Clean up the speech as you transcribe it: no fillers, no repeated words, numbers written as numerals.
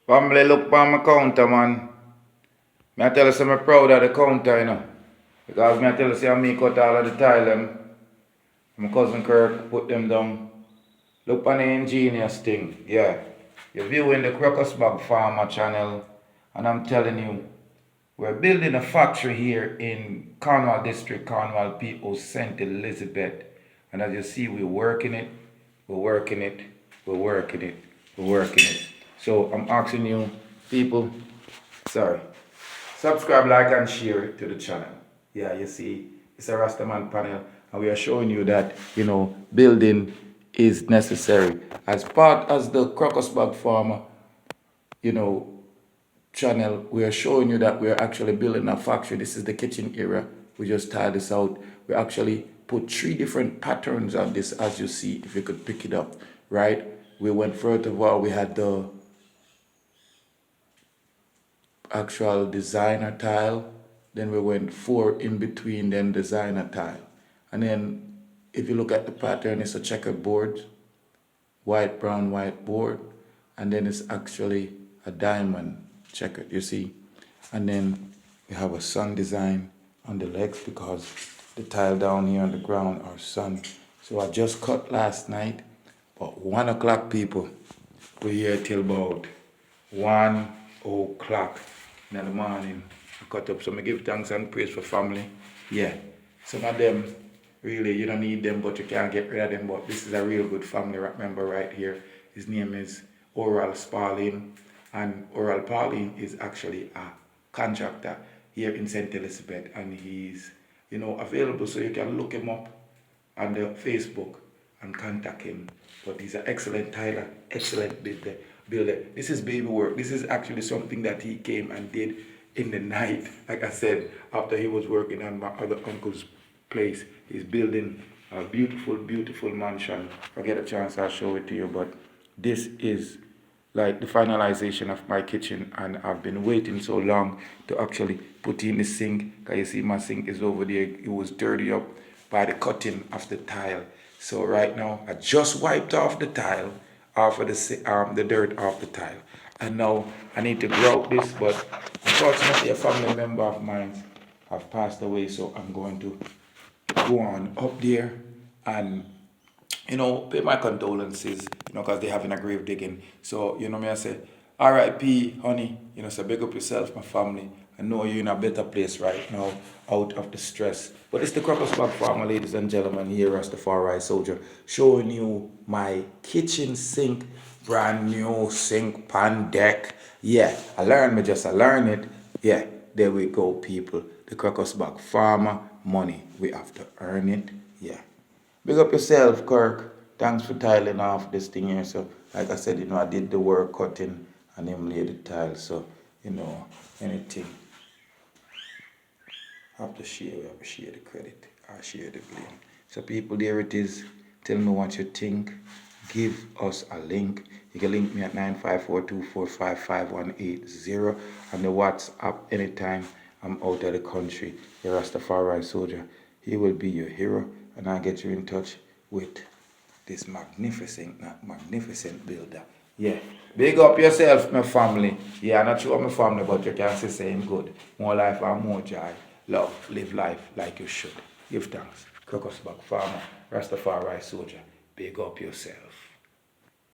Family look for my counter, man. Me I tell you, say I'm proud of the counter, you know. Because me I tell you, say I make out all of the tile them. My cousin Kirk put them down. Look on the ingenious thing, yeah. You're viewing the Crocus Farmer channel, and I'm telling you, we're building a factory here in Cornwall District, Cornwall P.O. St. Elizabeth. And as you see, we're working it, we're working it, we're working it, we're working it. So I'm asking you, people, sorry, subscribe, like, and share to the channel. Yeah, you see, it's a Rastaman panel, and we are showing you that, building is necessary. As part as the Crocus Farmer, you know, channel, we are showing you that we are actually building a factory. This is the kitchen area. We just tiled this out. We actually put 3 different patterns on this, as you see, if you could pick it up, right? We went first of all, we had the actual designer tile, then we went 4 in between, then designer tile. And then if you look at the pattern, it's a checkered board, white, brown, white board, and then it's actually a diamond checkered, you see. And then we have a sun design on the legs because the tile down here on the ground are sun. So I just cut last night, but 1 o'clock, people. We're here till about 1 o'clock in the morning. I cut up, so I give thanks and praise for family. Yeah, some of them, really, you don't need them, but you can't get rid of them. But this is a real good family member right here. His name is Oral Sparling, and Oral Sparling is actually a contractor here in St. Elizabeth, and he's, available, so you can look him up on the Facebook and contact him. But he's an excellent tiler, excellent builder. This is baby work. This is actually something that he came and did in the night. Like I said, after he was working on my other uncle's place, he's building a beautiful, beautiful mansion. If I get a chance, I'll show it to you. But this is like the finalization of my kitchen, and I've been waiting so long to actually put in the sink. Because you see my sink is over there. It was dirty up by the cutting of the tile. So right now, I just wiped off the tile, off of the dirt off the tile. And now I need to grout this, but unfortunately a family member of mine have passed away, so I'm going to go on up there and pay my condolences, because they're having a grave digging. So, me I say, R.I.P. honey, so big up yourself, my family. I know you're in a better place right now, out of the stress. But it's the Crocus Farmer, ladies and gentlemen, here, Rastafari Soldier, showing you my kitchen sink, brand new sink pan deck. Yeah, I learned it. Yeah, there we go, people. The Crocus Farmer, money, we have to earn it. Yeah. Big up yourself, Kirk. Thanks for tiling off this thing here. So, like I said, I did the work cutting and him laid the tile. So, anything. Have to share, we have to share the credit or share the blame. So, people, there it is. Tell me what you think. Give us a link. You can link me at 95424555180 on the WhatsApp anytime I'm out of the country. The Rastafari Soldier. He will be your hero, and I'll get you in touch with this magnificent builder. Yeah. Big up yourself, my family. Yeah, I'm not sure my family, but you can say same good. More life and more joy. Love. Live life like you should. Give thanks. Crocus Farmer, Rastafari Soldier. Big up yourself.